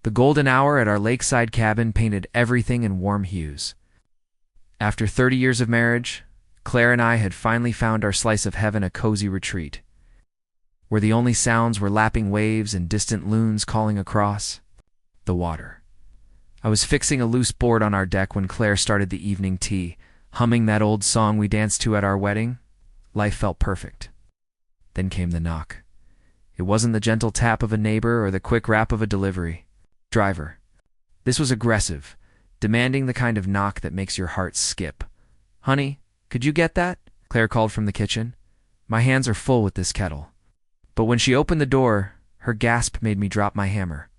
The golden hour at our lakeside cabin painted everything in warm hues. After 30 years of marriage, Claire and I had finally found our slice of heaven, a cozy retreat, where the only sounds were lapping waves and distant loons calling across the water. I was fixing a loose board on our deck when Claire started the evening tea, humming that old song we danced to at our wedding. Life felt perfect. Then came the knock. It wasn't the gentle tap of a neighbor or the quick rap of a delivery driver. This was aggressive, demanding the kind of knock that makes your heart skip. "Honey, could you get that?" Claire called from the kitchen. "My hands are full with this kettle." But when she opened the door, her gasp made me drop my hammer.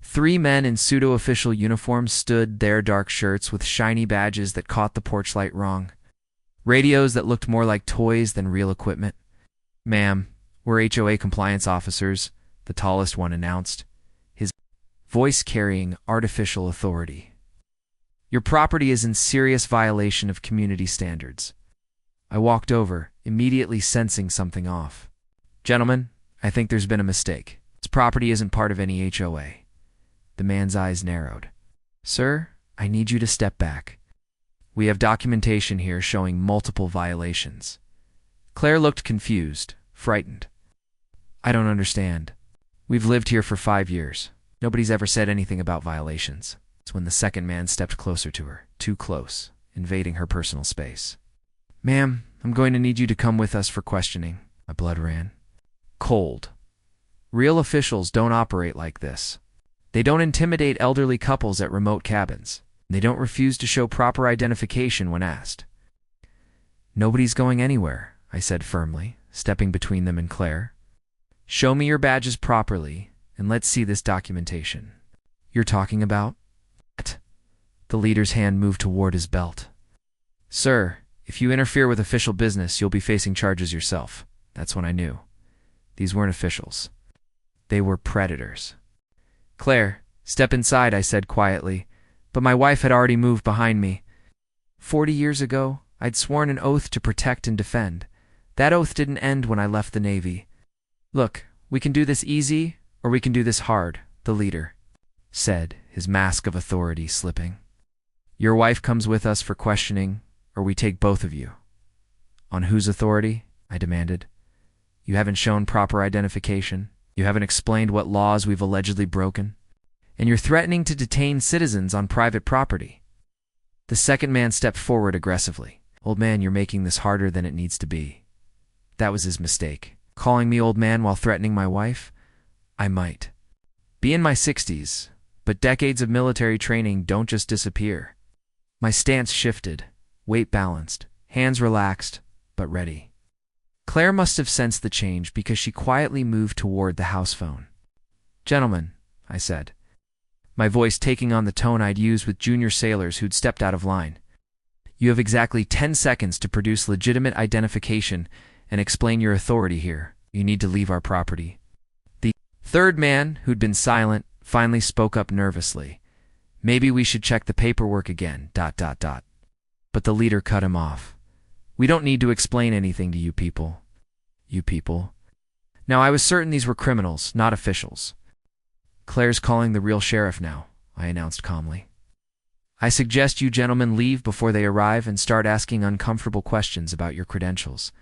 3 men in pseudo-official uniforms stood, their dark shirts with shiny badges that caught the porch light wrong. Radios that looked more like toys than real equipment. "Ma'am, we're HOA compliance officers," the tallest one announced, his voice carrying artificial authority. "Your property is in serious violation of community standards." I walked over, immediately sensing something off. "Gentlemen, I think there's been a mistake. This property isn't part of any HOA. The man's eyes narrowed. "Sir, I need you to step back. We have documentation here showing multiple violations." Claire looked confused, frightened. "I don't understand. We've lived here for 5 years. Nobody's ever said anything about violations." It's when the second man stepped closer to her, too close, invading her personal space. "Ma'am, I'm going to need you to come with us for questioning." My blood ran cold. Real officials don't operate like this. They don't intimidate elderly couples at remote cabins. They don't refuse to show proper identification when asked. "Nobody's going anywhere," I said firmly, stepping between them and Claire. "Show me your badges properly, and let's see this documentation." "You're talking about?" The leader's hand moved toward his belt. "Sir, if you interfere with official business, you'll be facing charges yourself." That's when I knew. These weren't officials. They were predators. "Claire, step inside," I said quietly, but my wife had already moved behind me. 40 years ago, I'd sworn an oath to protect and defend. That oath didn't end when I left the Navy. "Look, we can do this easy, or we can do this hard," the leader said, his mask of authority slipping. "Your wife comes with us for questioning, or we take both of you." "On whose authority?" I demanded. "You haven't shown proper identification. You haven't explained what laws we've allegedly broken. And you're threatening to detain citizens on private property." The second man stepped forward aggressively. "Old man, you're making this harder than it needs to be." That was his mistake. Calling me old man while threatening my wife? I might be in my 60s, but decades of military training don't just disappear. My stance shifted, weight balanced, hands relaxed, but ready. Claire must have sensed the change because she quietly moved toward the house phone. "Gentlemen," I said, my voice taking on the tone I'd used with junior sailors who'd stepped out of line. "You have exactly 10 seconds to produce legitimate identification and explain your authority here. You need to leave our property." The third man, who'd been silent, finally spoke up nervously. "Maybe we should check the paperwork again, ... But the leader cut him off. "We don't need to explain anything to you people." You people. Now, I was certain these were criminals, not officials. "Claire's calling the real sheriff now," I announced calmly. "I suggest you gentlemen leave before they arrive and start asking uncomfortable questions about your credentials."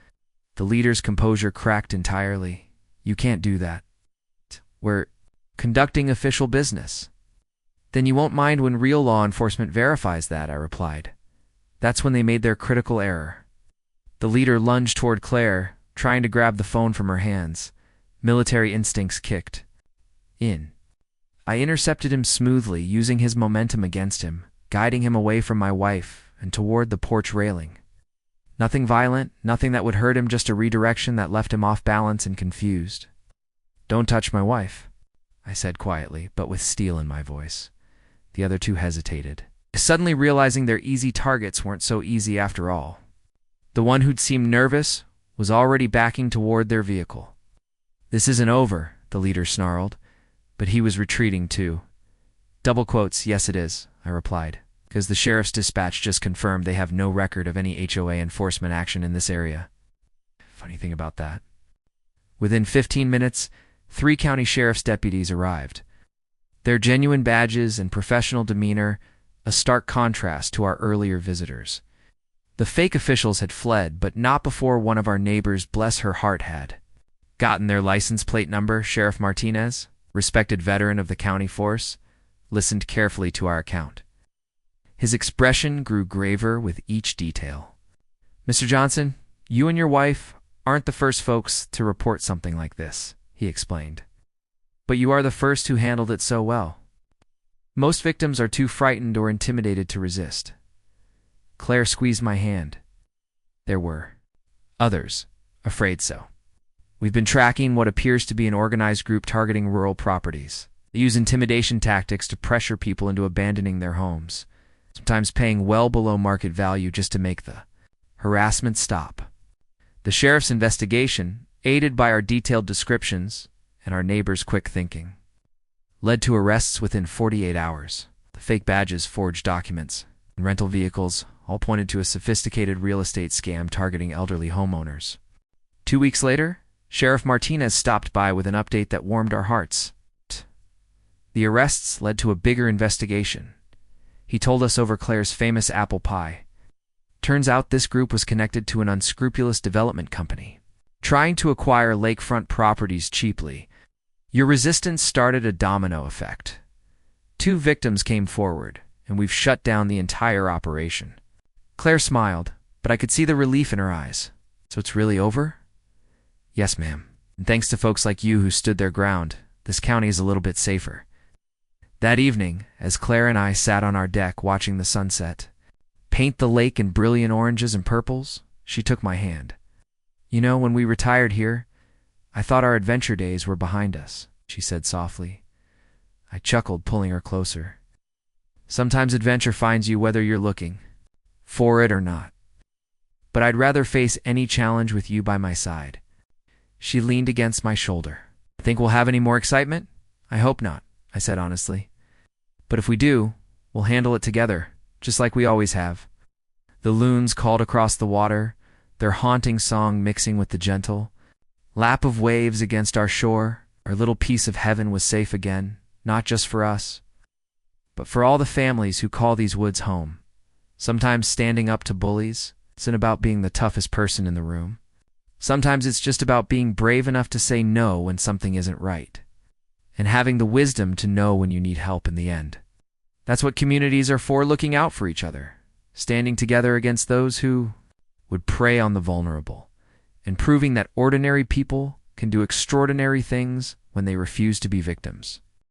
The leader's composure cracked entirely. "You can't do that. We're conducting official business." "Then you won't mind when real law enforcement verifies that," I replied. That's when they made their critical error. The leader lunged toward Claire, trying to grab the phone from her hands. Military instincts kicked in. I intercepted him smoothly, using his momentum against him, guiding him away from my wife and toward the porch railing. Nothing violent, nothing that would hurt him, just a redirection that left him off balance and confused. "Don't touch my wife," I said quietly, but with steel in my voice. The other two hesitated, suddenly realizing their easy targets weren't so easy after all. The one who'd seemed nervous was already backing toward their vehicle. "This isn't over," the leader snarled, but he was retreating too. Double quotes, "Yes, it is," I replied, because the sheriff's dispatch just confirmed they have no record of any HOA enforcement action in this area. Funny thing about that. Within 15 minutes, 3 county sheriff's deputies arrived. their genuine badges and professional demeanor a stark contrast to our earlier visitors. The fake officials had fled, but not before one of our neighbors, bless her heart, had gotten their license plate number. Sheriff Martinez, respected veteran of the county force, listened carefully to our account. His expression grew graver with each detail. "Mr. Johnson, you and your wife aren't the first folks to report something like this," he explained. "But you are the first who handled it so well. Most victims are too frightened or intimidated to resist." Claire squeezed my hand. "There were others, afraid so. We've been tracking what appears to be an organized group targeting rural properties. They use intimidation tactics to pressure people into abandoning their homes, sometimes paying well below market value just to make the harassment stop." The sheriff's investigation, aided by our detailed descriptions and our neighbors' quick thinking, led to arrests within 48 hours. The fake badges, forged documents, and rental vehicles all pointed to a sophisticated real estate scam targeting elderly homeowners. 2 weeks later, Sheriff Martinez stopped by with an update that warmed our hearts. The arrests led to a bigger investigation. He told us over Claire's famous apple pie. Turns out this group was connected to an unscrupulous development company, trying to acquire lakefront properties cheaply. Your resistance started a domino effect. 2 victims came forward, and we've shut down the entire operation. Claire smiled, but I could see the relief in her eyes. "So it's really over?" "Yes, ma'am. And thanks to folks like you who stood their ground, this county is a little bit safer." That evening, as Claire and I sat on our deck watching the sunset paint the lake in brilliant oranges and purples, she took my hand. "You know, when we retired here, I thought our adventure days were behind us," she said softly. I chuckled, pulling her closer. "Sometimes adventure finds you whether you're looking for it or not. But I'd rather face any challenge with you by my side." She leaned against my shoulder. "Think we'll have any more excitement?" "I hope not," I said honestly. "But if we do, we'll handle it together, just like we always have." The loons called across the water, their haunting song mixing with the gentle lap of waves against our shore. Our little piece of heaven was safe again, not just for us, but for all the families who call these woods home. Sometimes standing up to bullies isn't about being the toughest person in the room. Sometimes it's just about being brave enough to say no when something isn't right, and having the wisdom to know when you need help in the end. That's what communities are for, looking out for each other, standing together against those who would prey on the vulnerable, and proving that ordinary people can do extraordinary things when they refuse to be victims.